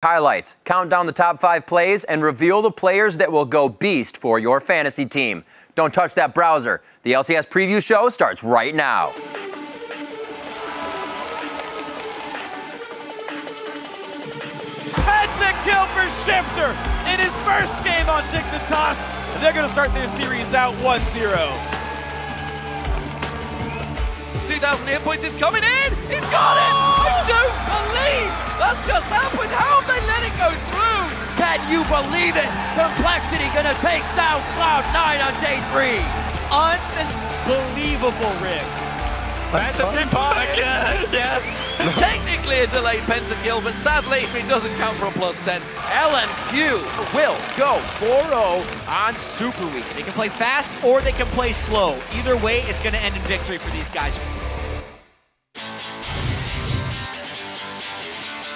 Highlights, count down the top 5 plays, and reveal the players that will go beast for your fantasy team. Don't touch that browser. The LCS Preview show starts right now. Head-to kill for Shifter in his first game on Dignitas, and they're going to start their series out 1-0. 2,000 hit points is coming in! He's got it! I don't believe that's just happened! How have they let it go through? Can you believe it? Complexity gonna take down Cloud9 on day 3. Unbelievable, Rick. That's a pin-pot again! Yes! Technically a delayed pentakill, but sadly it doesn't count for a +10. LNQ will go 4-0 on Super Week. They can play fast or they can play slow. Either way, it's going to end in victory for these guys.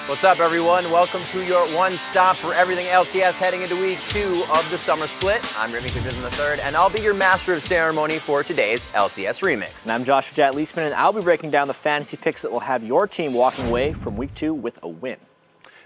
What's up, everyone? Welcome to your one-stop for everything LCS heading into week 2 of the summer split. I'm Remy III, and I'll be your master of ceremony for today's LCS Remix. And I'm Joshua Jatt Leisman, and I'll be breaking down the fantasy picks that will have your team walking away from week 2 with a win.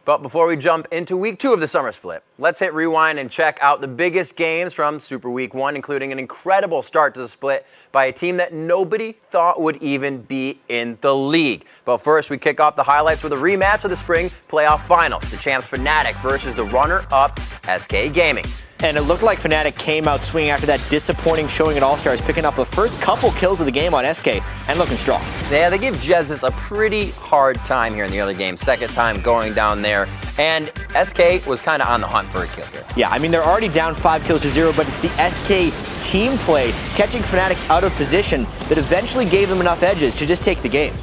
But before we jump into week 2 of the summer split, let's hit rewind and check out the biggest games from Super Week 1, including an incredible start to the split by a team that nobody thought would even be in the league. But first, we kick off the highlights with a rematch of the spring playoff finals, the champs Fnatic versus the runner-up SK Gaming. And it looked like Fnatic came out swinging after that disappointing showing at All-Stars, picking up the first couple kills of the game on SK and looking strong. Yeah, they give Jesus a pretty hard time here in the early game. Second time going down there. And SK was kind of on the hunt for a kill here. Yeah, I mean, they're already down 5-0, but it's the SK team play catching Fnatic out of position that eventually gave them enough edges to just take the game.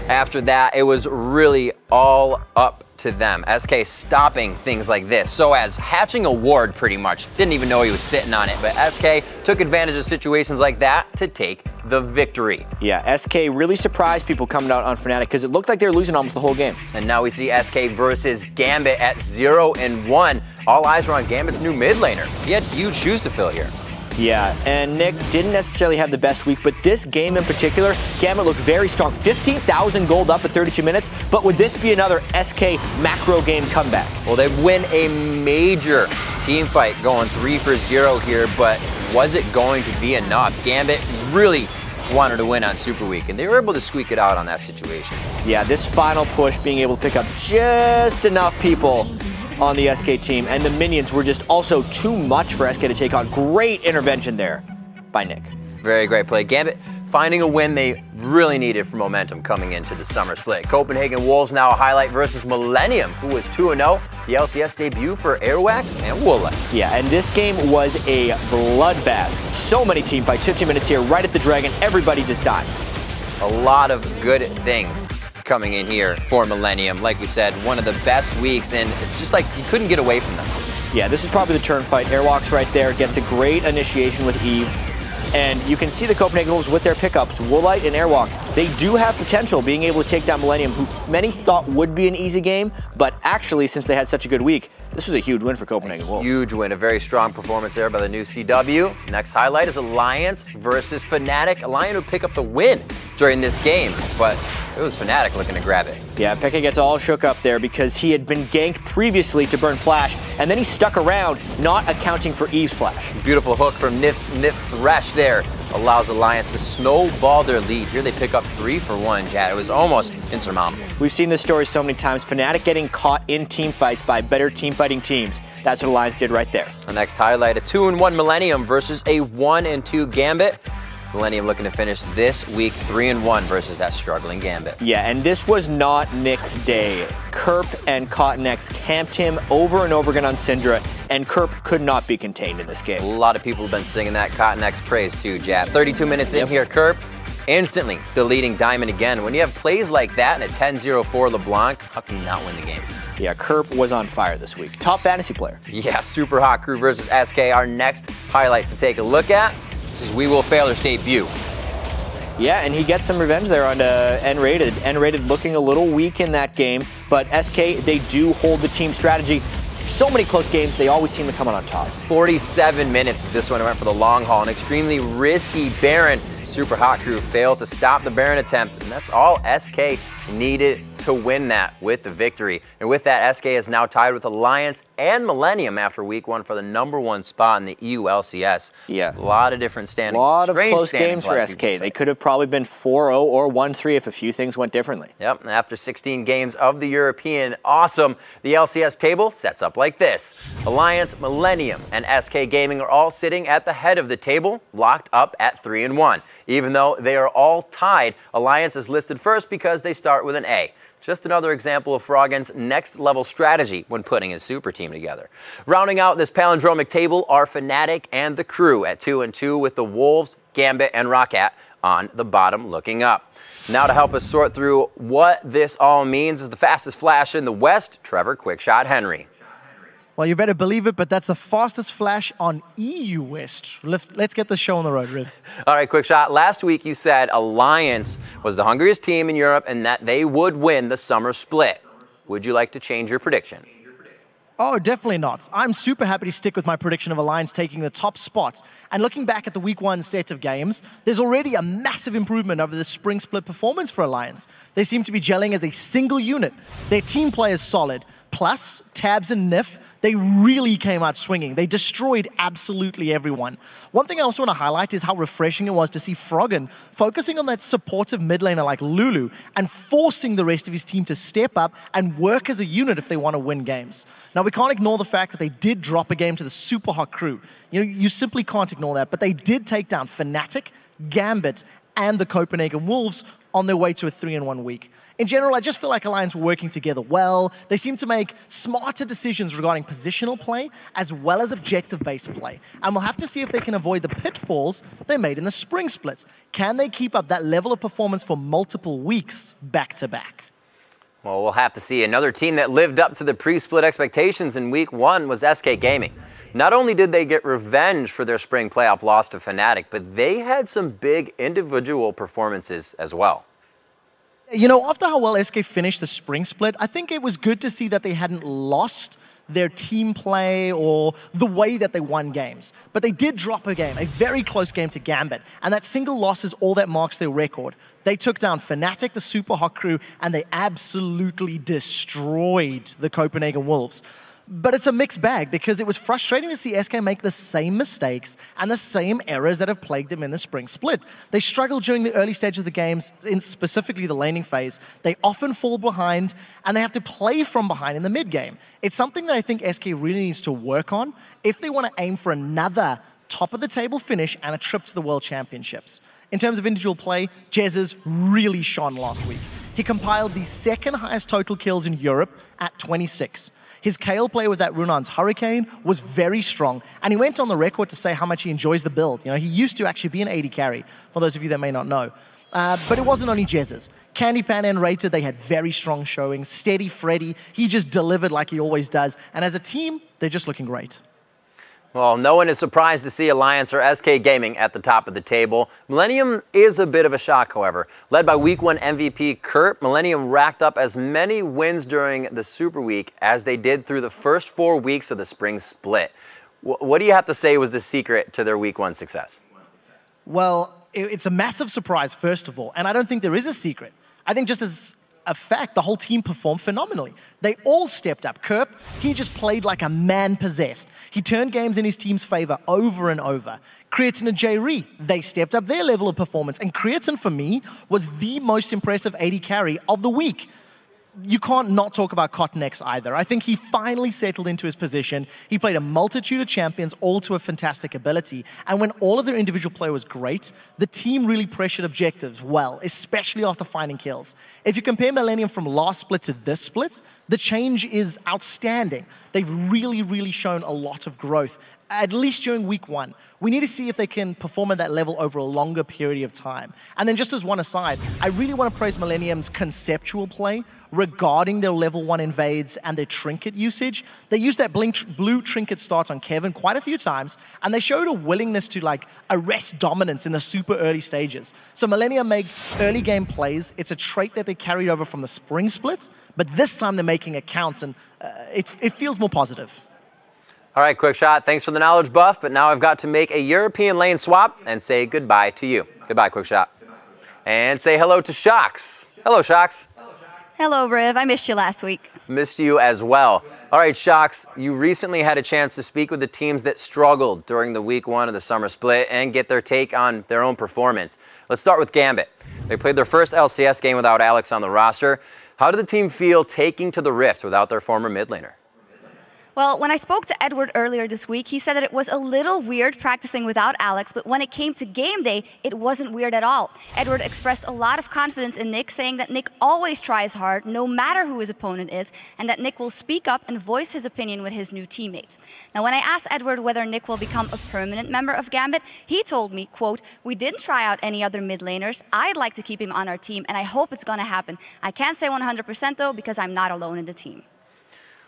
After that, it was really all up to them. SK stopping things like this. So as hatching a ward pretty much. Didn't even know he was sitting on it, but SK took advantage of situations like that to take the victory. Yeah, SK really surprised people coming out on Fnatic because it looked like they were losing almost the whole game. And now we see SK versus Gambit at 0-1. All eyes were on Gambit's new mid laner. He had huge shoes to fill here. Yeah, and Nick didn't necessarily have the best week, but this game in particular, Gambit looked very strong. 15,000 gold up at 32 minutes, but would this be another SK macro game comeback? Well, they win a major team fight going 3-0 here, but was it going to be enough? Gambit really wanted to win on Super Week, and they were able to squeak it out on that situation. Yeah, this final push being able to pick up just enough people on the SK team, and the minions were just also too much for SK to take on. Great intervention there by Nick. Very great play. Gambit finding a win they really needed for momentum coming into the summer split. Copenhagen Wolves now a highlight versus Millennium, who was 2-0. The LCS debut for Airwax and Woolite. Yeah, and this game was a bloodbath. So many team fights, 15 minutes here, right at the Dragon. Everybody just died. A lot of good things coming in here for Millennium. Like we said, one of the best weeks, and it's just like you couldn't get away from them. Yeah, this is probably the turn fight. Airwalks right there, gets a great initiation with Eve. And you can see the Copenhagen Wolves with their pickups, Woolite and Airwalks. They do have potential being able to take down Millennium, who many thought would be an easy game, but actually, since they had such a good week, this was a huge win for Copenhagen Wolves. Huge win, a very strong performance there by the new CW. Next highlight is Alliance versus Fnatic. Alliance would pick up the win during this game, but it was Fnatic looking to grab it. Yeah, Peke gets all shook up there because he had been ganked previously to burn Flash, and then he stuck around, not accounting for Eve's Flash. Beautiful hook from Nif's Thresh there allows Alliance to snowball their lead. Here they pick up 3 for 1, Jad. It was almost insurmountable. We've seen this story so many times. Fnatic getting caught in team fights by better team fighting teams. That's what Alliance did right there. The next highlight, a 2-1 Millennium versus a 1-2 Gambit. Millennium looking to finish this week 3-1 versus that struggling Gambit. Yeah, and this was not Nick's day. Kerp and Cotton-X camped him over and over again on Syndra, and Kerp could not be contained in this game. A lot of people have been singing that Cotton-X praise too, Jab. 32 minutes in here, Kerp instantly deleting Diamond again. When you have plays like that and a 10-0-4 LeBlanc, how can you not win the game? Yeah, Kerp was on fire this week. Top fantasy player. Yeah, Super Hot Crew versus SK, our next highlight to take a look at. This is We Will Failur's debut. Yeah, and he gets some revenge there on N-Rated. N-Rated looking a little weak in that game, but SK, they do hold the team strategy. So many close games, they always seem to come out on top. 47 minutes as this one went for the long haul. An extremely risky Baron. Super Hot Crew failed to stop the Baron attempt, and that's all SK needed to to win that with the victory. And with that, SK is now tied with Alliance and Millennium after week 1 for the #1 spot in the EU LCS. Yeah. A lot of different standings. A lot of Strange close standings, games for SK. They could have probably been 4-0 or 1-3 if a few things went differently. Yep, and after 16 games of the European Awesome, the LCS table sets up like this. Alliance, Millennium, and SK Gaming are all sitting at the head of the table, locked up at 3-1. Even though they are all tied, Alliance is listed first because they start with an A. Just another example of Froggen's next-level strategy when putting his super team together. Rounding out this palindromic table are Fnatic and the Crew at 2-2 with the Wolves, Gambit, and Roccat on the bottom looking up. Now to help us sort through what this all means is the fastest flash in the West, Trevor Quickshot Henry. Well, you better believe it, but that's the fastest flash on EU West. Let's get the show on the road, Riv. All right, Quickshot. Last week you said Alliance was the hungriest team in Europe and that they would win the summer split. Would you like to change your prediction? Oh, definitely not. I'm super happy to stick with my prediction of Alliance taking the top spot. And looking back at the week 1 set of games, there's already a massive improvement over the spring split performance for Alliance. They seem to be gelling as a single unit. Their team play is solid. Plus, Tabs and Nif, they really came out swinging. They destroyed absolutely everyone. One thing I also want to highlight is how refreshing it was to see Froggen focusing on that supportive mid laner like Lulu and forcing the rest of his team to step up and work as a unit if they want to win games. Now, we can't ignore the fact that they did drop a game to the super hot Crew. You simply can't ignore that, but they did take down Fnatic, Gambit, and the Copenhagen Wolves on their way to a 3-1 week. In general, I just feel like Alliance were working together well. They seem to make smarter decisions regarding positional play as well as objective-based play. And we'll have to see if they can avoid the pitfalls they made in the spring splits. Can they keep up that level of performance for multiple weeks back-to-back? Well, we'll have to see. Another team that lived up to the pre-split expectations in week 1 was SK Gaming. Not only did they get revenge for their spring playoff loss to Fnatic, but they had some big individual performances as well. After how well SK finished the spring split, I think it was good to see that they hadn't lost their team play or the way that they won games. But they did drop a game, a very close game to Gambit, and that single loss is all that marks their record. They took down Fnatic, the Super Hot Crew, and they absolutely destroyed the Copenhagen Wolves. But it's a mixed bag because it was frustrating to see SK make the same mistakes and the same errors that have plagued them in the spring split. They struggled during the early stage of the games, in specifically the laning phase. They often fall behind and they have to play from behind in the mid game. It's something that I think SK really needs to work on if they want to aim for another top of the table finish and a trip to the World Championships. In terms of individual play, Jesus really shone last week. He compiled the second highest total kills in Europe at 26. His Kayle play with that Runan's Hurricane was very strong, and he went on the record to say how much he enjoys the build. He used to actually be an AD carry, for those of you that may not know. But it wasn't only Jez's. Candypan and Rated, they had very strong showings. Steady Freddy, he just delivered like he always does. And as a team, they're just looking great. Well, no one is surprised to see Alliance or SK Gaming at the top of the table. Millennium is a bit of a shock, however. Led by Week 1 MVP Kurt, Millennium racked up as many wins during the Super Week as they did through the first 4 weeks of the spring split. What do you have to say was the secret to their Week 1 success? Well, it's a massive surprise, first of all, and I don't think there is a secret. I think just as a fact, the whole team performed phenomenally. They all stepped up. Kerp, he just played like a man possessed. He turned games in his team's favor over and over. Creatine and J-Ree, they stepped up their level of performance. And Creatine, for me, was the most impressive AD carry of the week. You can't not talk about Cotton X either. I think he finally settled into his position. He played a multitude of champions, all to a fantastic ability. And when all of their individual play was great, the team really pressured objectives well, especially after finding kills. If you compare Millennium from last split to this split, the change is outstanding. They've really shown a lot of growth, at least during week 1. We need to see if they can perform at that level over a longer period of time. And then just as one aside, I really want to praise Millennium's conceptual play regarding their level 1 invades and their trinket usage. They used that blue trinket start on Kevin quite a few times, and they showed a willingness to arrest dominance in the super early stages. So Millennium makes early game plays. It's a trait that they carried over from the spring split, but this time they're making it count, and it feels more positive. All right, Quickshot, thanks for the knowledge buff, but now I've got to make a European lane swap and say goodbye to you. Goodbye, Quickshot. And say hello to Shox. Hello, Shox. Hello, Riv. I missed you last week. Missed you as well. All right, Shocks, you recently had a chance to speak with the teams that struggled during the week 1 of the summer split and get their take on their own performance. Let's start with Gambit. They played their first LCS game without Alex on the roster. How did the team feel taking to the Rift without their former mid laner? Well, when I spoke to Edward earlier this week, he said that it was a little weird practicing without Alex, but when it came to game day, it wasn't weird at all. Edward expressed a lot of confidence in Nick, saying that Nick always tries hard, no matter who his opponent is, and that Nick will speak up and voice his opinion with his new teammates. Now, when I asked Edward whether Nick will become a permanent member of Gambit, he told me, quote, "We didn't try out any other mid laners. I'd like to keep him on our team, and I hope it's going to happen. I can't say 100% though, because I'm not alone in the team."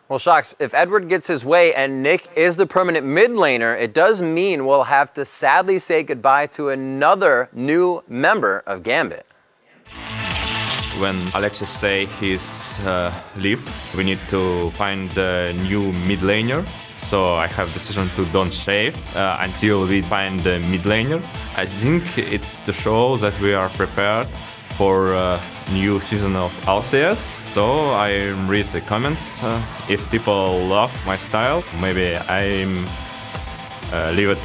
Well, Shocks, if Edward gets his way and Nick is the permanent mid laner, it does mean we'll have to sadly say goodbye to another new member of Gambit. When Alexis say he's leave, we need to find a new mid laner. So I have decision to don't save until we find the mid laner. I think it's to show that we are prepared for a new season of LCS. So I read the comments. If people love my style, maybe I'm leave it.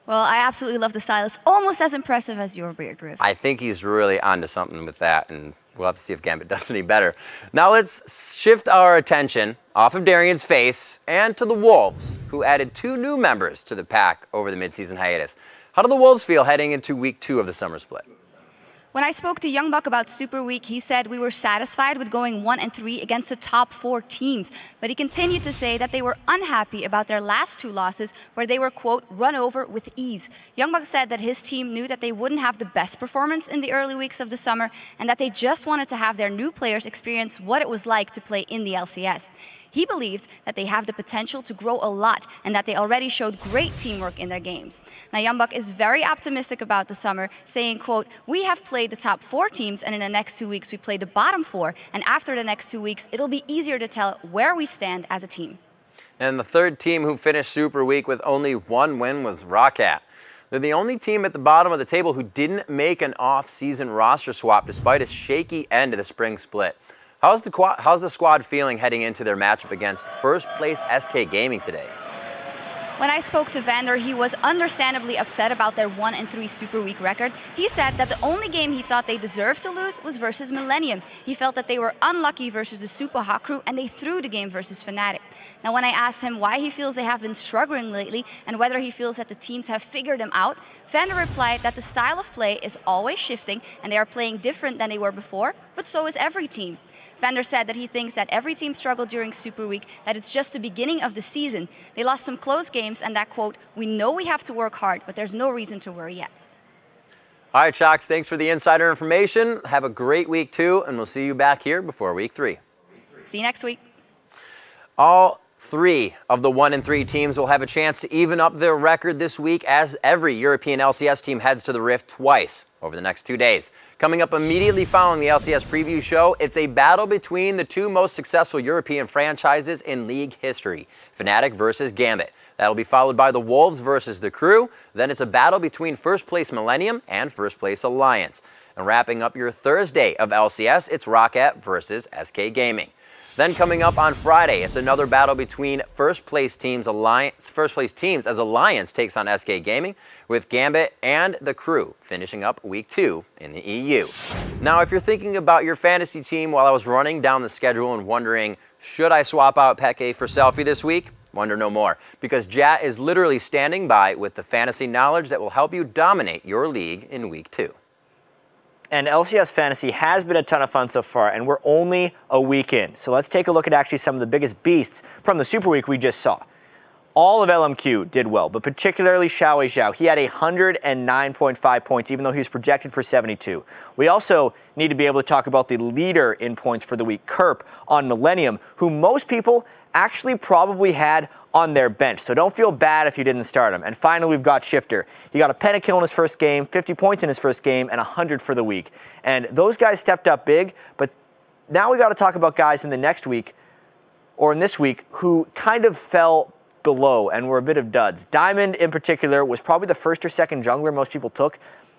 Well, I absolutely love the style. It's almost as impressive as your beard, Riv. I think he's really onto something with that, and we'll have to see if Gambit does any better. Now let's shift our attention off of Darian's face and to the Wolves, who added 2 new members to the pack over the midseason hiatus. How do the Wolves feel heading into week 2 of the summer split? When I spoke to Youngbuck about Super Week, he said we were satisfied with going 1-3 against the top 4 teams, but he continued to say that they were unhappy about their last 2 losses where they were, quote, run over with ease. Youngbuck said that his team knew that they wouldn't have the best performance in the early weeks of the summer and that they just wanted to have their new players experience what it was like to play in the LCS. He believes that they have the potential to grow a lot and that they already showed great teamwork in their games. Now, Youngbuck is very optimistic about the summer, saying, quote, we have played the top 4 teams, and in the next 2 weeks we play the bottom 4, and after the next 2 weeks it'll be easier to tell where we stand as a team. And the third team who finished Super Week with only 1 win was Roccat. They're the only team at the bottom of the table who didn't make an off-season roster swap despite a shaky end of the spring split. How's the squad feeling heading into their matchup against first-place SK Gaming today? When I spoke to Vander, he was understandably upset about their 1-3 Super Week record. He said that the only game he thought they deserved to lose was versus Millennium. He felt that they were unlucky versus the Super Hot Crew, and they threw the game versus Fnatic. Now, when I asked him why he feels they have been struggling lately and whether he feels that the teams have figured them out, Vander replied that the style of play is always shifting and they are playing different than they were before, but so is every team. Vander said that he thinks that every team struggled during Super Week, that it's just the beginning of the season. They lost some close games and that, quote, we know we have to work hard, but there's no reason to worry yet. All right, Shocks, thanks for the insider information. Have a great week 2, and we'll see you back here before week 3. See you next week. All 3 of the 1-3 teams will have a chance to even up their record this week as every European LCS team heads to the Rift twice over the next 2 days. Coming up immediately following the LCS Preview show, it's a battle between the 2 most successful European franchises in league history, Fnatic versus Gambit. That'll be followed by the Wolves versus the Crew. Then it's a battle between first place Millennium and first place Alliance. And wrapping up your Thursday of LCS, it's Roccat versus SK Gaming. Then coming up on Friday, it's another battle between first place teams as Alliance takes on SK Gaming, with Gambit and the Crew finishing up week 2 in the EU. Now, if you're thinking about your fantasy team while I was running down the schedule and wondering, should I swap out Peke for Selfie this week? Wonder no more, because Jat is literally standing by with the fantasy knowledge that will help you dominate your league in week 2. And LCS Fantasy has been a ton of fun so far, and we're only a week in. So let's take a look at actually some of the biggest beasts from the Super Week we just saw. All of LMQ did well, but particularly Xiao Zhao. He had 109.5 points, even though he was projected for 72. We also need to be able to talk about the leader in points for the week, Kerp, on Millennium, who most people actually probably had on their bench. So don't feel bad if you didn't start him. And finally, we've got Shifter. He got a pentakill in his first game, 50 points in his first game, and 100 for the week. And those guys stepped up big, but now we got to talk about guys in the next week, or in this week, who kind of fell below and were a bit of duds. Diamond, in particular, was probably the first or second jungler most people took.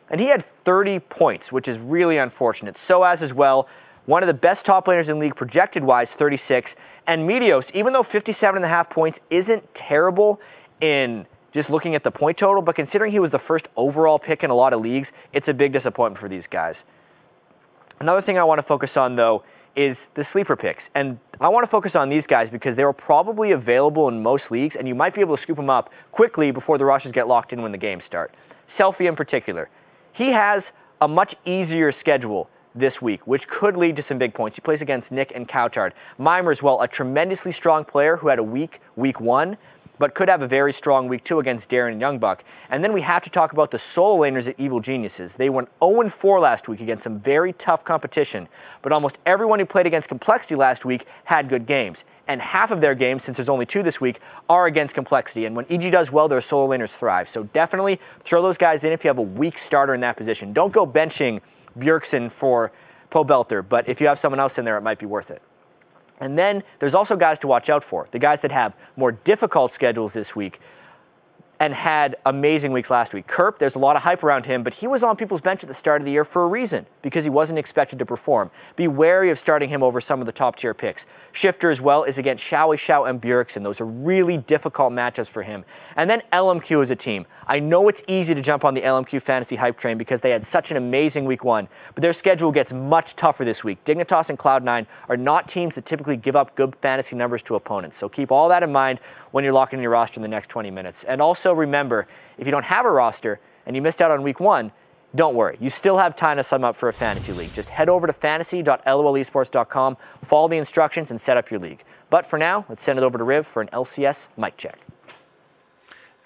and he had 30 points, which is really unfortunate. Soaz as well, one of the best top laners in the league projected-wise, 36. And Meteos, even though 57.5 points isn't terrible in just looking at the point total, but considering he was the first overall pick in a lot of leagues, it's a big disappointment for these guys. Another thing I want to focus on, though, is the sleeper picks. And I want to focus on these guys because they were probably available in most leagues, and you might be able to scoop them up quickly before the rosters get locked in when the games start. Selfie in particular. He has a much easier schedule this week, which could lead to some big points. He plays against Nick and Coutard. Mimer as well, a tremendously strong player who had a weak week 1, but could have a very strong week 2 against Darren and Youngbuck. And then we have to talk about the solo laners at Evil Geniuses. They went 0-4 last week against some very tough competition, but almost everyone who played against Complexity last week had good games. And half of their games, since there's only 2 this week, are against Complexity. And when EG does well, their solo laners thrive. So definitely throw those guys in if you have a weak starter in that position. Don't go benching Bjergsen for Pobelter, but if you have someone else in there, it might be worth it. And then there's also guys to watch out for, the guys that have more difficult schedules this week and had amazing weeks last week. Kerp, there's a lot of hype around him, but he was on people's bench at the start of the year for a reason, because he wasn't expected to perform. Be wary of starting him over some of the top-tier picks. Shifter as well is against Xiao Xiao and Bjergsen. Those are really difficult matchups for him. And then LMQ as a team. I know it's easy to jump on the LMQ fantasy hype train because they had such an amazing week 1, but their schedule gets much tougher this week. Dignitas and Cloud9 are not teams that typically give up good fantasy numbers to opponents, so keep all that in mind when you're locking in your roster in the next 20 minutes. And also remember, if you don't have a roster and you missed out on week 1, don't worry. You still have time to sign up for a fantasy league. Just head over to fantasy.lolesports.com, follow the instructions, and set up your league. But for now, let's send it over to Riv for an LCS mic check.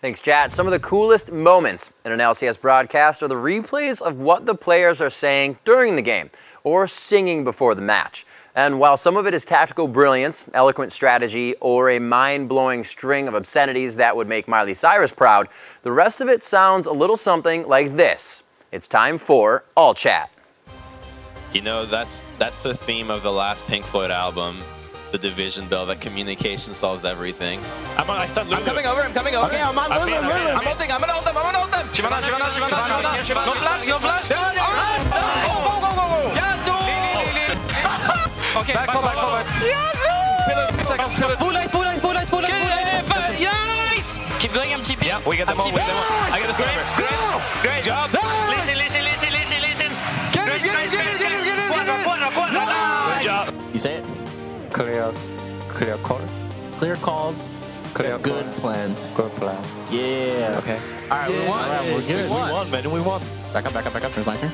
Thanks, Chad. Some of the coolest moments in an LCS broadcast are the replays of what the players are saying during the game or singing before the match. And while some of it is tactical brilliance, eloquent strategy, or a mind-blowing string of obscenities that would make Miley Cyrus proud, the rest of it sounds a little something like this. It's time for All Chat. You know, that's the theme of the last Pink Floyd album, The Division Bell, that communication solves everything. I'm coming over. Okay, I'm on Lulu. I'm ulting them. Shyvana. No flash. Go. Yasu! Okay, back forward. Yasu! Full light. Nice! Keep going, I'm TP. Yeah, we get them all. I got a server. Great job. Listen. Get it. Good job. You say it? Clear call. Clear calls. Clear good plans. Good plans. Yeah. Okay. All right, we won. All right, we're good. We won, man. We won. Back up. There's my turn.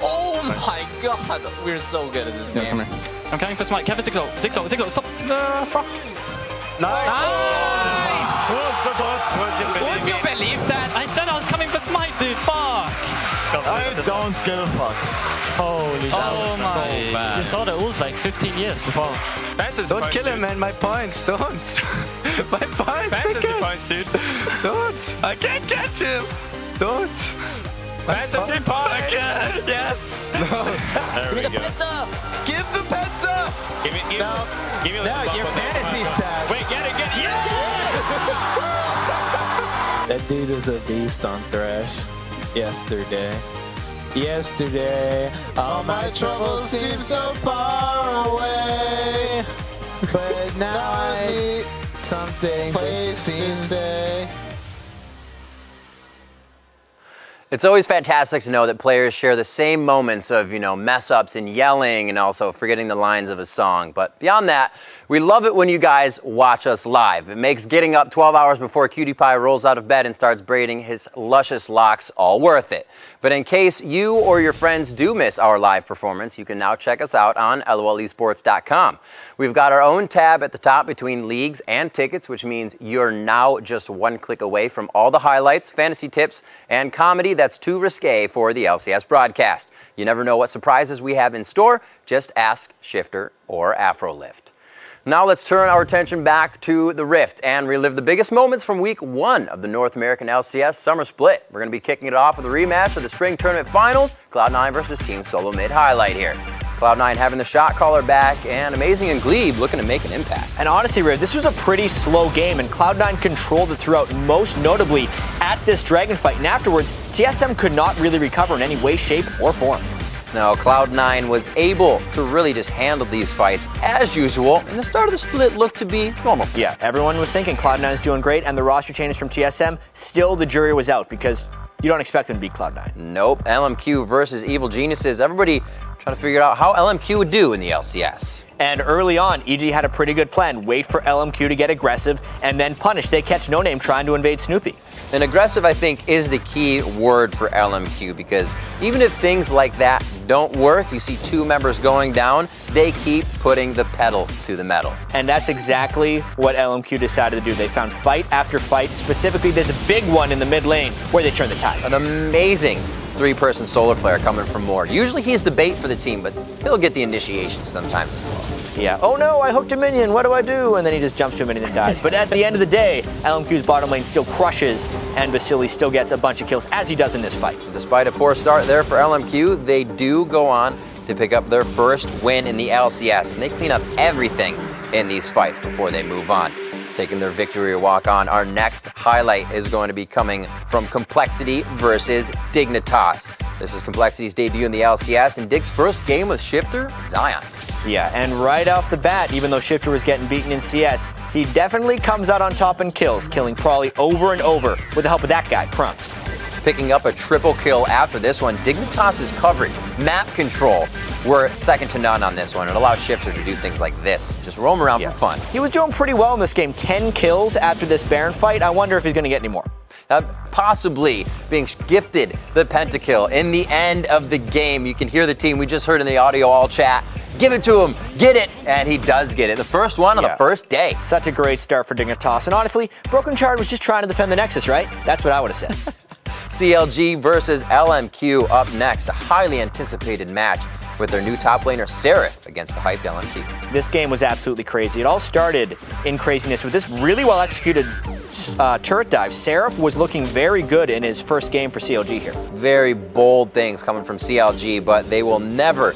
Oh my god. We're so good at this game. Come here. I'm coming for smite. Kevin, 6-0. Stop. Fuck. Nice! Would you believe that? I said I was coming for smite, dude. Fuck. I don't give a fuck. Holy shit. Oh my. So bad. You saw the ult like 15 years before. Don't kill him, man. My points. Don't. My points. Fantasy points, dude. Don't. I can't catch him. Don't. Fantasy points. Yes. No. There we go. Give the penta. Give me your fantasy stats. Wait, get it. Yes! That dude was a beast on Thresh yesterday. All my troubles seem so far away, but now I need something place to stay. It's always fantastic to know that players share the same moments of, mess ups and yelling and also forgetting the lines of a song. But beyond that, we love it when you guys watch us live. It makes getting up 12 hours before Cutie Pie rolls out of bed and starts braiding his luscious locks all worth it. But in case you or your friends do miss our live performance, you can now check us out on lolesports.com. We've got our own tab at the top between leagues and tickets, which means you're now just one click away from all the highlights, fantasy tips, and comedy that's too risque for the LCS broadcast. You never know what surprises we have in store. Just ask Shifter or Afrolift. Now let's turn our attention back to the Rift and relive the biggest moments from week 1 of the North American LCS Summer Split. We're going to be kicking it off with a rematch of the Spring Tournament Finals, Cloud9 versus Team Solo Mid highlight here. Cloud9 having the shot caller back, and Amazing and Glebe looking to make an impact. And honestly, Riv, this was a pretty slow game, and Cloud9 controlled it throughout, most notably at this Dragon fight, and afterwards, TSM could not really recover in any way, shape, or form. Now, Cloud9 was able to really just handle these fights as usual, and the start of the split looked to be normal. Yeah, everyone was thinking Cloud9 is doing great, and the roster changes from TSM, still the jury was out because you don't expect them to beat Cloud9. Nope, LMQ versus Evil Geniuses. Everybody trying to figure out how LMQ would do in the LCS. And early on, EG had a pretty good plan. Wait for LMQ to get aggressive and then punish. They catch No Name trying to invade Snoopy. And aggressive, I think, is the key word for LMQ, because even if things like that don't work, you see two members going down, they keep putting the pedal to the metal. And that's exactly what LMQ decided to do. They found fight after fight. Specifically, there's a big one in the mid lane where they turn the tides. An amazing three-person solar flare coming from Mord. Usually he's the bait for the team, but he'll get the initiation sometimes as well. Yeah, oh no, I hooked a minion, what do I do? And then he just jumps to a minion and dies. But at the end of the day, LMQ's bottom lane still crushes, and Vasily still gets a bunch of kills, as he does in this fight. Despite a poor start there for LMQ, they do go on to pick up their first win in the LCS, and they clean up everything in these fights before they move on. Taking their victory walk on, our next highlight is going to be coming from Complexity versus Dignitas. This is Complexity's debut in the LCS and Dig's first game with Shifter, Zion. Yeah, and right off the bat, even though Shifter was getting beaten in CS, he definitely comes out on top in kills, killing Prawley over and over with the help of that guy, Crumbs. Picking up a triple kill after this one, Dignitas's coverage, map control, were second to none on this one. It allowed Shifter to do things like this, just roam around for fun. He was doing pretty well in this game, 10 kills after this Baron fight. I wonder if he's going to get any more. Possibly being gifted the pentakill in the end of the game. You can hear the team, we just heard in the audio all chat, give it to him, get it, and he does get it. The first one on the first day. Such a great start for Dignitas, and honestly, Broken Chard was just trying to defend the Nexus, right? That's what I would have said. CLG versus LMQ up next, a highly anticipated match with their new top laner Seraph against the hyped LMQ. This game was absolutely crazy. It all started in craziness with this really well executed turret dive. Seraph was looking very good in his first game for CLG here. Very bold things coming from CLG, but they will never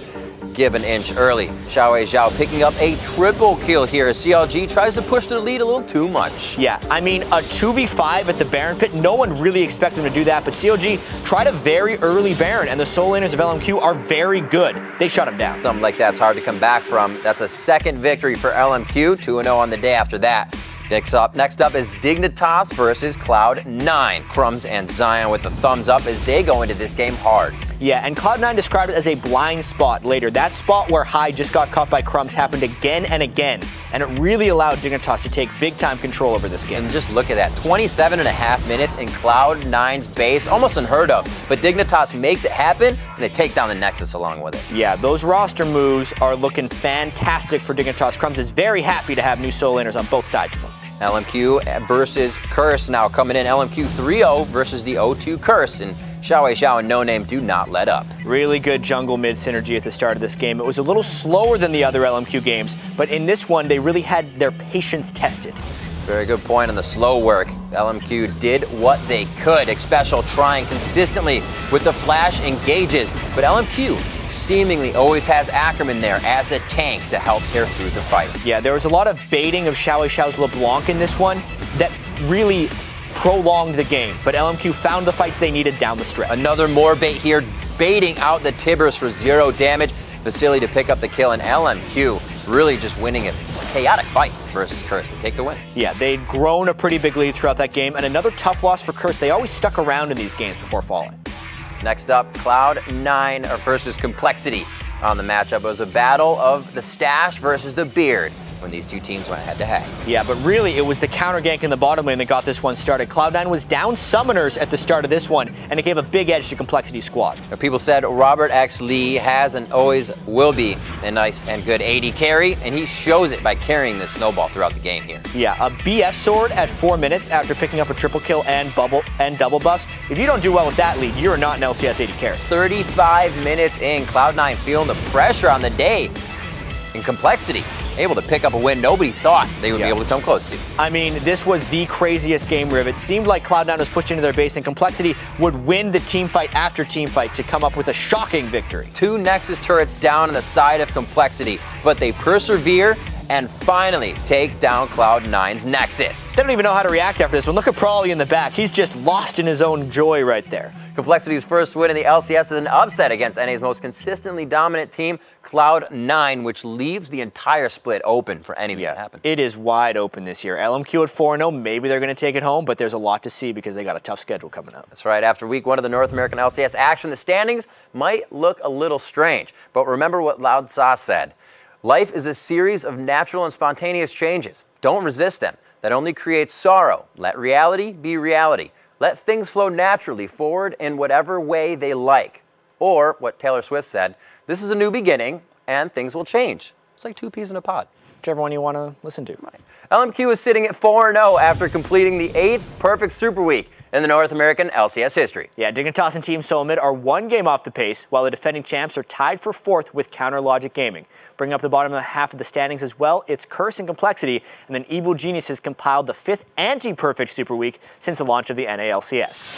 give an inch early. Xiao Zhao picking up a triple kill here as CLG tries to push their lead a little too much. Yeah, I mean, a 2v5 at the Baron pit, no one really expected them to do that, but CLG tried a very early Baron, and the solo laners of LMQ are very good. They shut him down. Something like that's hard to come back from. That's a second victory for LMQ, 2-0 on the day after that. Next up is Dignitas versus Cloud9. Crumbs and Zion with the thumbs up as they go into this game hard. Yeah, and Cloud9 described it as a blind spot later. That spot where Hyde just got caught by Crumbs happened again and again, and it really allowed Dignitas to take big-time control over this game. And just look at that, 27.5 minutes in Cloud9's base, almost unheard of. But Dignitas makes it happen, and they take down the Nexus along with it. Yeah, those roster moves are looking fantastic for Dignitas. Crumbs is very happy to have new solo laners on both sides of him. LMQ versus Curse now coming in. LMQ 3-0 versus the 0-2 Curse. And Xiao Zhao and No Name do not let up. Really good jungle mid synergy at the start of this game. It was a little slower than the other LMQ games, but in this one, they really had their patience tested. Very good point on the slow work. LMQ did what they could. Xpecial trying consistently with the flash engages, but LMQ seemingly always has Ackerman there as a tank to help tear through the fights. Yeah, there was a lot of baiting of Xiao Zhao's LeBlanc in this one that really prolonged the game, but LMQ found the fights they needed down the stretch. Another more bait here, baiting out the Tibbers for 0 damage. Vasily to pick up the kill, and LMQ really just winning a chaotic fight versus Curse to take the win. Yeah, they'd grown a pretty big lead throughout that game, and another tough loss for Curse. They always stuck around in these games before falling. Next up, Cloud9 versus Complexity on the matchup. It was a battle of the Stash versus the Beard when these two teams went head-to-head. Yeah, but really, it was the counter gank in the bottom lane that got this one started. Cloud9 was down summoners at the start of this one, and it gave a big edge to Complexity's squad. Now, people said Robert X. Lee has and always will be a nice and good AD carry, and he shows it by carrying this snowball throughout the game here. Yeah, a BF sword at 4 minutes after picking up a triple kill and double buffs. If you don't do well with that lead, you're not an LCS AD carry. 35 minutes in, Cloud9 feeling the pressure on the day. In Complexity, able to pick up a win nobody thought they would be able to come close to. I mean, this was the craziest game riv. It seemed like Cloud9 was pushed into their base, and Complexity would win the team fight after team fight to come up with a shocking victory. 2 Nexus turrets down on the side of Complexity, but they persevere and finally take down Cloud9's Nexus. They don't even know how to react after this one. Look at Prawley in the back. He's just lost in his own joy right there. Complexity's first win in the LCS is an upset against NA's most consistently dominant team, Cloud9, which leaves the entire split open for anything to happen. It is wide open this year. LMQ at 4-0, maybe they're going to take it home, but there's a lot to see because they got a tough schedule coming up. That's right. After week 1 of the North American LCS action, the standings might look a little strange. But remember what Loud Sauce said. Life is a series of natural and spontaneous changes. Don't resist them. That only creates sorrow. Let reality be reality. Let things flow naturally forward in whatever way they like. Or, what Taylor Swift said, this is a new beginning and things will change. It's like 2 peas in a pod. Whichever one you want to listen to. Right. LMQ is sitting at 4-0 after completing the 8th perfect Super Week in the North American LCS history. Yeah, Dignitas and Team Solomid are 1 game off the pace, while the defending champs are tied for 4th with Counter Logic Gaming. Bringing up the bottom of the half of the standings as well, it's Curse and Complexity, and then Evil Genius has compiled the 5th anti-perfect Super Week since the launch of the NALCS.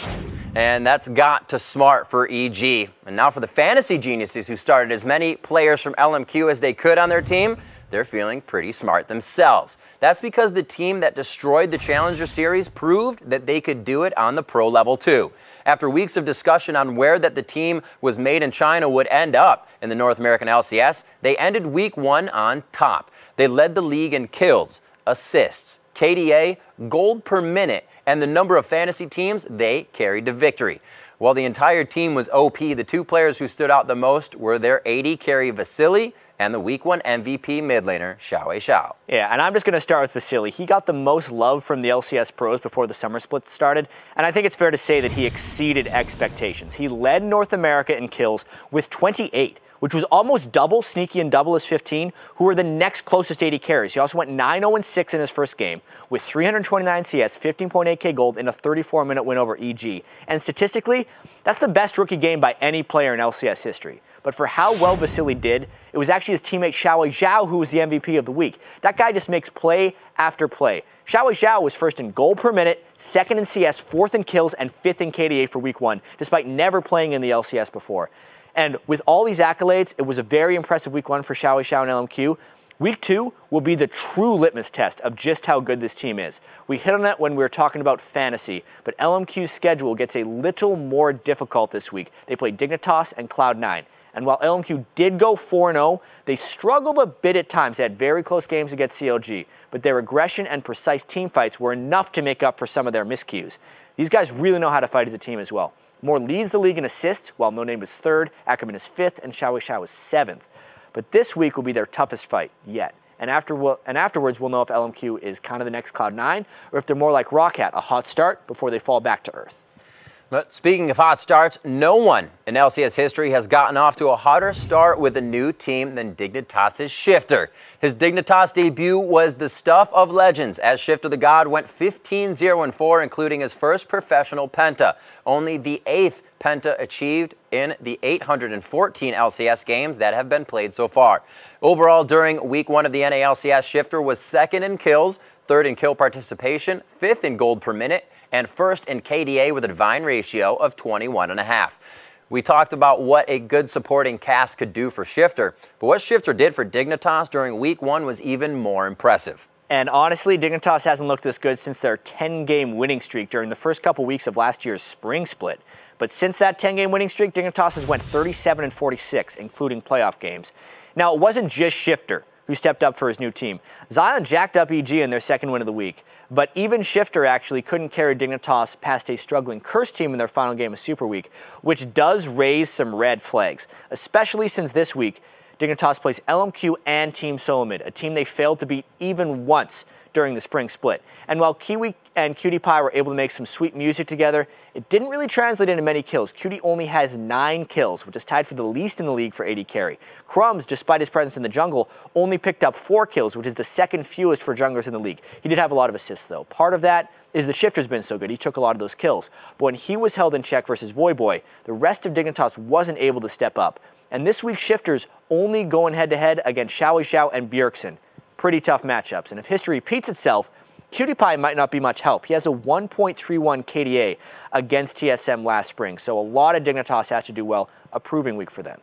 And that's got to smart for EG. And now for the Fantasy Geniuses, who started as many players from LMQ as they could on their team, they're feeling pretty smart themselves. That's because the team that destroyed the Challenger Series proved that they could do it on the pro level too. After weeks of discussion on where that the team was made in China would end up in the North American LCS, they ended week 1 on top. They led the league in kills, assists, KDA, gold per minute, and the number of fantasy teams they carried to victory. While the entire team was OP, the 2 players who stood out the most were their AD carry Vasily and the week 1 MVP mid laner, Xiao. Yeah, and I'm just going to start with Vasily. He got the most love from the LCS pros before the summer split started, and I think it's fair to say that he exceeded expectations. He led North America in kills with 28, which was almost double Sneaky and double his 15, who were the next closest AD carries. He also went 9-0-6 in his first game with 329 CS, 15.8k gold, in a 34-minute win over EG. And statistically, that's the best rookie game by any player in LCS history. But for how well Vasily did, it was actually his teammate Xiao Zhao who was the MVP of the week. That guy just makes play after play. Xiao Zhao was 1st in gold per minute, 2nd in CS, 4th in kills, and 5th in KDA for week 1, despite never playing in the LCS before. And with all these accolades, it was a very impressive week 1 for Xiao Zhao and LMQ. Week 2 will be the true litmus test of just how good this team is. We hit on it when we were talking about fantasy, but LMQ's schedule gets a little more difficult this week. They play Dignitas and Cloud9. And while LMQ did go 4-0, they struggled a bit at times. They had very close games against CLG, but their aggression and precise team fights were enough to make up for some of their miscues. These guys really know how to fight as a team as well. Moore leads the league in assists, while No Name is 3rd, Ackerman is 5th, and Xiao Zhao is 7th. But this week will be their toughest fight yet. And afterwards, we'll know if LMQ is kind of the next Cloud9, or if they're more like Roccat, a hot start before they fall back to earth. But speaking of hot starts, no one in LCS history has gotten off to a hotter start with a new team than Dignitas' Shifter. His Dignitas debut was the stuff of legends, as Shifter the God went 15-0-4, including his first professional penta, only the 8th penta achieved in the 814 LCS games that have been played so far. Overall, during week 1 of the NALCS, Shifter was 2nd in kills, 3rd in kill participation, 5th in gold per minute, and 1st in KDA with a divine ratio of 21.5. We talked about what a good supporting cast could do for Shifter, but what Shifter did for Dignitas during week 1 was even more impressive. And honestly, Dignitas hasn't looked this good since their 10-game winning streak during the first couple weeks of last year's spring split. But since that 10-game winning streak, Dignitas has went 37-46, including playoff games. Now, it wasn't just Shifter who stepped up for his new team. Zion jacked up EG in their 2nd win of the week. But even Shifter actually couldn't carry Dignitas past a struggling Curse team in their final game of Super Week, which does raise some red flags, especially since this week, Dignitas plays LMQ and Team Solomid, a team they failed to beat even once during the spring split. And while Kiwi and Cutie Pie were able to make some sweet music together, it didn't really translate into many kills. Cutie only has 9 kills, which is tied for the least in the league for AD carry. Crumbs, despite his presence in the jungle, only picked up 4 kills, which is the 2nd fewest for junglers in the league. He did have a lot of assists, though. Part of that is the Shifter's been so good. He took a lot of those kills. But when he was held in check versus Voyboy, the rest of Dignitas wasn't able to step up. And this week's Shifter's only going head-to-head against Xiao Zhao and Bjergsen. Pretty tough matchups. And if history repeats itself, Cutie Pie might not be much help. He has a 1.31 KDA against TSM last spring, so a lot of Dignitas has to do well. A proving week for them.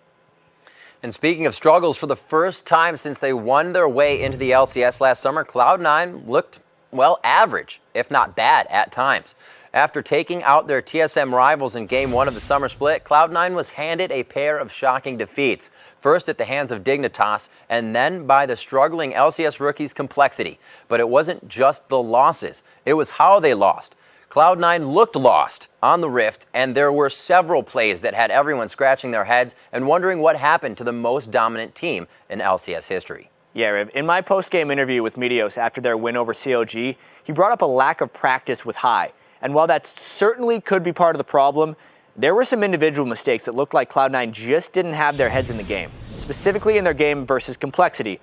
And speaking of struggles, for the first time since they won their way into the LCS last summer, Cloud9 looked, well, average, if not bad at times. After taking out their TSM rivals in Game 1 of the summer split, Cloud9 was handed a pair of shocking defeats. First at the hands of Dignitas, and then by the struggling LCS rookies Complexity. But it wasn't just the losses, it was how they lost. Cloud9 looked lost on the Rift, and there were several plays that had everyone scratching their heads and wondering what happened to the most dominant team in LCS history. Yeah, Riv, in my post-game interview with Meteos after their win over COG, he brought up a lack of practice with High. And while that certainly could be part of the problem, there were some individual mistakes that looked like Cloud9 just didn't have their heads in the game, specifically in their game versus Complexity.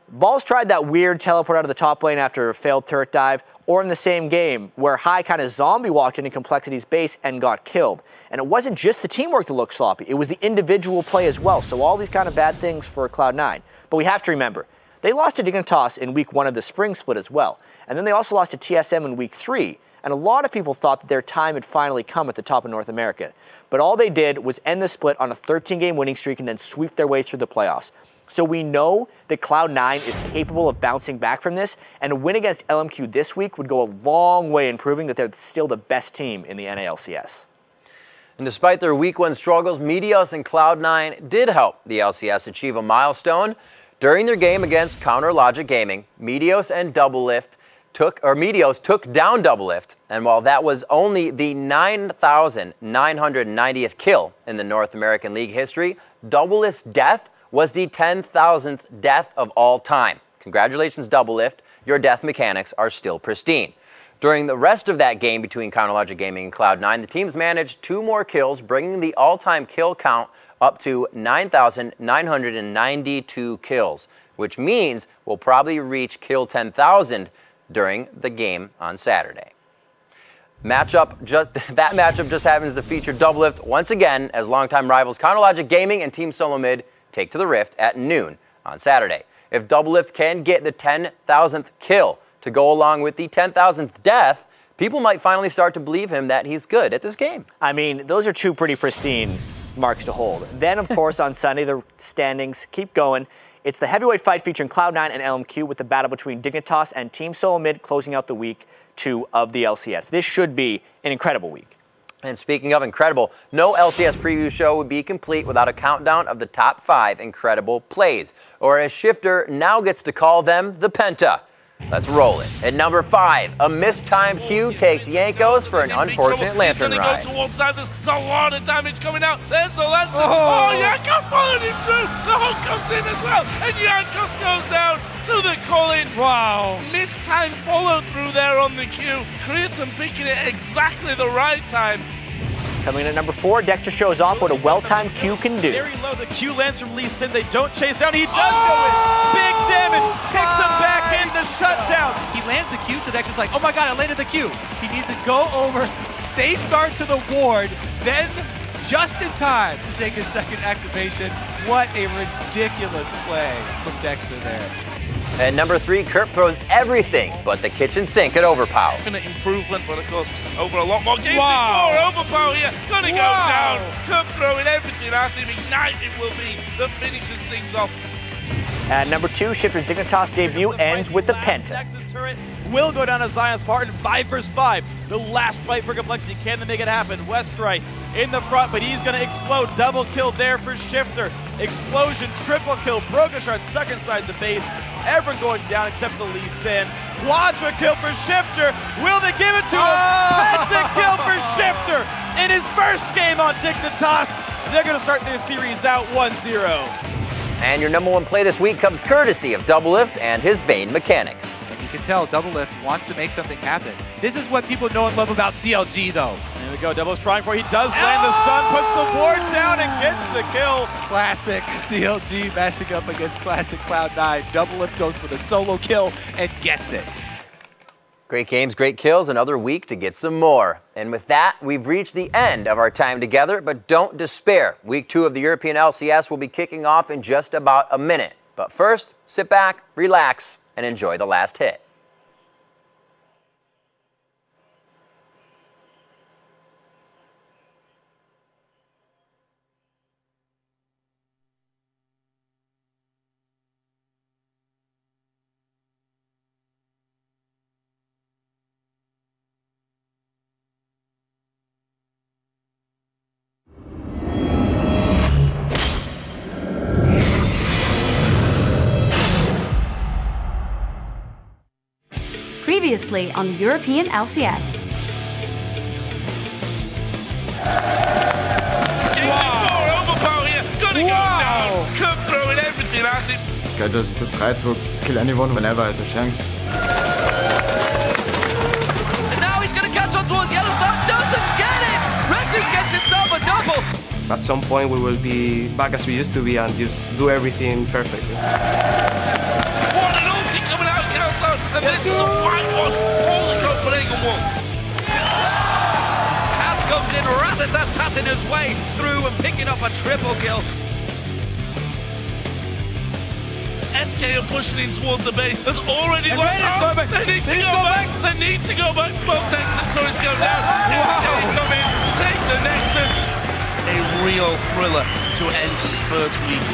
Balls tried that weird teleport out of the top lane after a failed turret dive, or in the same game where High kind of zombie walked into Complexity's base and got killed. And it wasn't just the teamwork that looked sloppy, it was the individual play as well. So all these kind of bad things for Cloud9. But we have to remember, they lost to Dignitas in week 1 of the spring split as well. And then they also lost to TSM in week 3. And a lot of people thought that their time had finally come at the top of North America. But all they did was end the split on a 13-game winning streak and then sweep their way through the playoffs. So we know that Cloud9 is capable of bouncing back from this, and a win against LMQ this week would go a long way in proving that they're still the best team in the NALCS. And despite their week 1 struggles, Meteos and Cloud9 did help the LCS achieve a milestone. During their game against Counter Logic Gaming, Meteos took down Doublelift, and while that was only the 9,990th kill in the North American League history, Doublelift's death was the 10,000th death of all time. Congratulations, Doublelift. Your death mechanics are still pristine. During the rest of that game between Counter Logic Gaming and Cloud9, the teams managed 2 more kills, bringing the all-time kill count up to 9,992 kills, which means we'll probably reach kill 10,000 during the game on Saturday. That matchup just happens to feature Doublelift once again as longtime rivals Counter Logic Gaming and Team Solo Mid take to the Rift at noon on Saturday. If Doublelift can get the 10,000th kill to go along with the 10,000th death, people might finally start to believe him that he's good at this game. I mean, those are 2 pretty pristine marks to hold. Then, of course, on Sunday, the standings keep going. It's the heavyweight fight featuring Cloud9 and LMQ with the battle between Dignitas and Team Solo Mid closing out the week 2 of the LCS. This should be an incredible week. And speaking of incredible, no LCS preview show would be complete without a countdown of the top 5 incredible plays, or as Shifter now gets to call them, the Penta. Let's roll it. At number 5, a mistimed Q takes Yankos for an unfortunate lantern ride. Go towards Santos. There's a lot of damage coming out. There's the lantern. Oh, Yankos followed him through. The hook comes in as well. And Yankos goes down to the Colin. Wow. Mistimed follow through there on the Q. Creaton picking it exactly the right time. Coming in at number 4, Dexter shows off what a well-timed Q can do. Very low, the Q lands from Lee Sin. They don't chase down. He does go in. Big damage. Picks him back in the shutdown. He lands the Q, so Dexter's like, oh my god, I landed the Q. He needs to go over, safeguard to the ward, then just in time to take his second activation. What a ridiculous play from Dexter there. At number 3, Kerp throws everything but the kitchen sink at Overpower. Infinite improvement, but of course, over a lot more games before. Overpower here, gonna go down. Kerp throwing everything at him. Ignite it will be that finishes things off. At number 2, Shifter's Dignitas debut ends with the Penta. Texas turret will go down to Zion Spartan 5 vs 5. The last fight for Complexity. Can they make it happen? Westrice in the front, but he's going to explode. Double kill there for Shifter. Explosion, triple kill. Brogushard stuck inside the base. Everyone going down except the Lee Sin. Quadra kill for Shifter. Will they give it to him? Penta kill for Shifter in his first game on Dignitas. They're going to start their series out 1-0. And your number 1 play this week comes courtesy of Doublelift and his Vayne mechanics. And you can tell Doublelift wants to make something happen. This is what people know and love about CLG, though. There we go. Double's trying for it. He does land the stun, puts the ward down, and gets the kill. Classic CLG mashing up against classic Cloud9. Doublelift goes for the solo kill and gets it. Great games, great kills, another week to get some more. And with that, we've reached the end of our time together, but don't despair. Week 2 of the European LCS will be kicking off in just about a minute. But first, sit back, relax, and enjoy the last hit. Previously on the European LCS. Overpower here. Gonna go down. Cup throwing everything at it. I just try to kill anyone whenever I have a chance. And now he's gonna catch on towards Yellowstone. Doesn't get it. Reckless gets himself a double. At some point we will be back as we used to be and just do everything perfectly. What an ulti coming out of Countdown. And this is a fight one. All the Copenhagen wants. Tabs comes in, rat-a-tat-tatting his way through and picking up a triple kill. SK are pushing in towards the base. There's already one time. They need to go back. They need to go back. Both Nexus stories go down. SK come in, take the Nexus. A real thriller to end the first week.